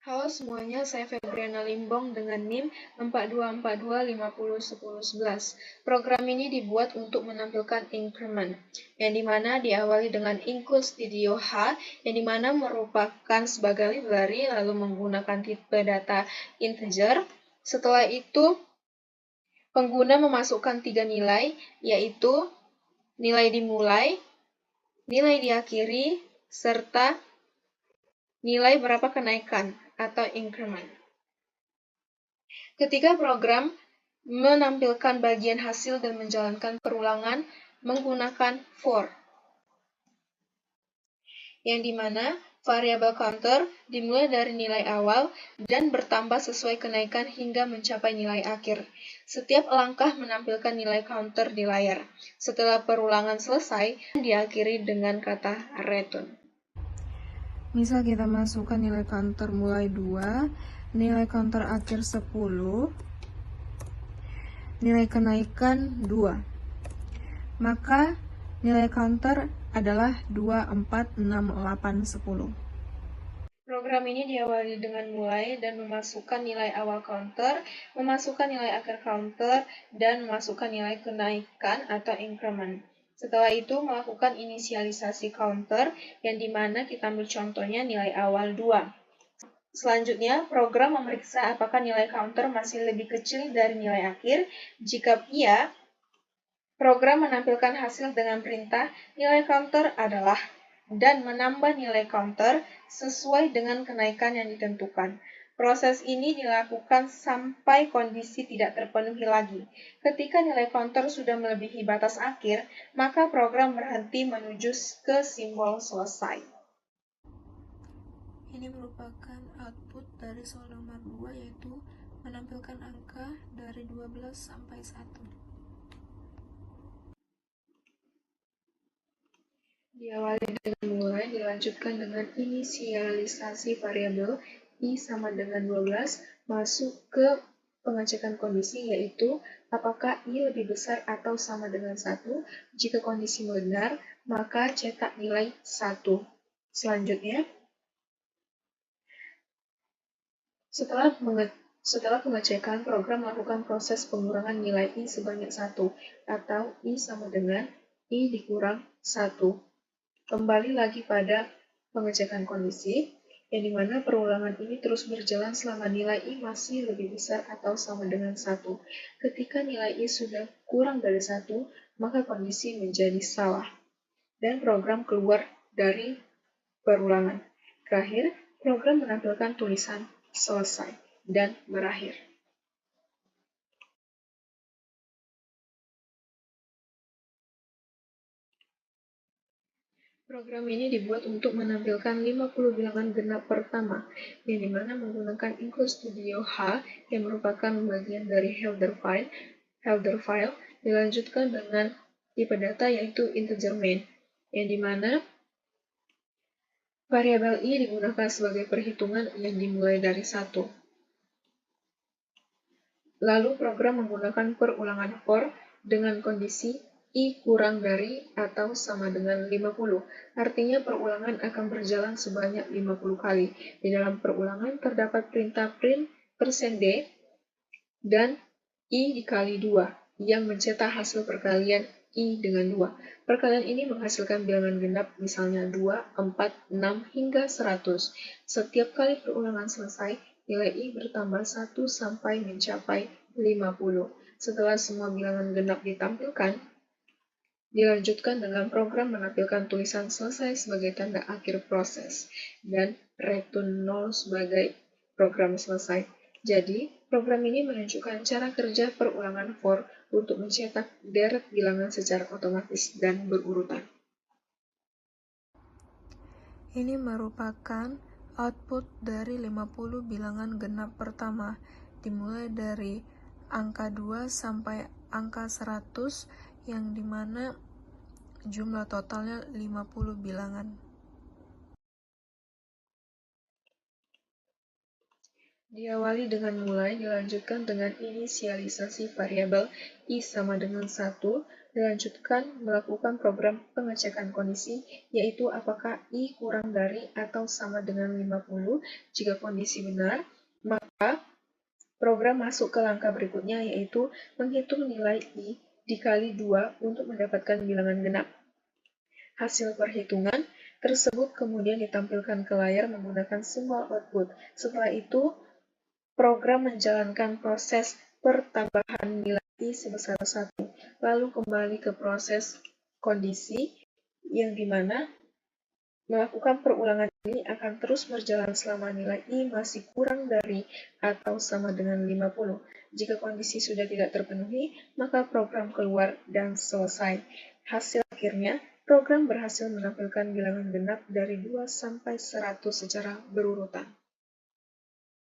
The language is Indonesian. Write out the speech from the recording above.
Halo semuanya, saya Febriana Limbong dengan NIM 4242501011. Program ini dibuat untuk menampilkan increment, yang dimana diawali dengan include studio H, yang dimana merupakan sebagai library lalu menggunakan tipe data integer. Setelah itu, pengguna memasukkan 3 nilai, yaitu nilai dimulai, nilai diakhiri, serta nilai berapa kenaikan atau increment. Ketika program menampilkan bagian hasil dan menjalankan perulangan menggunakan for, yang dimana variabel counter dimulai dari nilai awal dan bertambah sesuai kenaikan hingga mencapai nilai akhir. Setiap langkah menampilkan nilai counter di layar. Setelah perulangan selesai, diakhiri dengan kata return. Misal kita masukkan nilai counter mulai 2, nilai counter akhir 10, nilai kenaikan 2. Maka nilai counter adalah 2, 4, 6, 8, 10. Program ini diawali dengan mulai dan memasukkan nilai awal counter, memasukkan nilai akhir counter, dan memasukkan nilai kenaikan atau increment. Setelah itu melakukan inisialisasi counter, yang dimana kita ambil contohnya nilai awal 2. Selanjutnya, program memeriksa apakah nilai counter masih lebih kecil dari nilai akhir. Jika iya, program menampilkan hasil dengan perintah nilai counter adalah dan menambah nilai counter sesuai dengan kenaikan yang ditentukan. Proses ini dilakukan sampai kondisi tidak terpenuhi lagi. Ketika nilai counter sudah melebihi batas akhir, maka program berhenti menuju ke simbol selesai. Ini merupakan output dari soal nomor 2, yaitu menampilkan angka dari 12 sampai 1. Diawali dengan mulai, dilanjutkan dengan inisialisasi variabel i sama dengan 12, masuk ke pengecekan kondisi, yaitu apakah i lebih besar atau sama dengan 1. Jika kondisi benar, maka cetak nilai 1. Selanjutnya, setelah pengecekan, program melakukan proses pengurangan nilai i sebanyak 1, atau i sama dengan i dikurang 1. Kembali lagi pada pengecekan kondisi, yang dimana perulangan ini terus berjalan selama nilai I masih lebih besar atau sama dengan 1. Ketika nilai I sudah kurang dari 1, maka kondisi menjadi salah, dan program keluar dari perulangan. Terakhir, program menampilkan tulisan selesai dan berakhir. Program ini dibuat untuk menampilkan 50 bilangan genap pertama, yang dimana menggunakan include studio H, yang merupakan bagian dari header file, dilanjutkan dengan tipe data yaitu integer main, yang dimana variabel i digunakan sebagai perhitungan yang dimulai dari 1. Lalu program menggunakan perulangan for dengan kondisi I kurang dari atau sama dengan 50. Artinya perulangan akan berjalan sebanyak 50 kali. Di dalam perulangan terdapat perintah print %d dan I dikali 2 yang mencetak hasil perkalian I dengan 2. Perkalian ini menghasilkan bilangan genap misalnya 2, 4, 6, hingga 100. Setiap kali perulangan selesai, nilai I bertambah 1 sampai mencapai 50. Setelah semua bilangan genap ditampilkan, dilanjutkan dengan program menampilkan tulisan selesai sebagai tanda akhir proses, dan return 0 sebagai program selesai. Jadi, program ini menunjukkan cara kerja perulangan for untuk mencetak deret bilangan secara otomatis dan berurutan. Ini merupakan output dari 50 bilangan genap pertama, dimulai dari angka 2 sampai angka 100, yang dimana jumlah totalnya 50 bilangan. Diawali dengan mulai, dilanjutkan dengan inisialisasi variabel i sama dengan 1, Dilanjutkan melakukan program pengecekan kondisi, yaitu apakah I kurang dari atau sama dengan 50. Jika kondisi benar, maka program masuk ke langkah berikutnya, yaitu menghitung nilai I dikali 2 untuk mendapatkan bilangan genap. Hasil perhitungan tersebut kemudian ditampilkan ke layar menggunakan simbol output. Setelah itu, program menjalankan proses pertambahan nilai I sebesar 1, lalu kembali ke proses kondisi, yang dimana melakukan perulangan ini akan terus berjalan selama nilai I masih kurang dari atau sama dengan 50. Jika kondisi sudah tidak terpenuhi, maka program keluar dan selesai. Hasil akhirnya, program berhasil menampilkan bilangan genap dari 2 sampai 100 secara berurutan.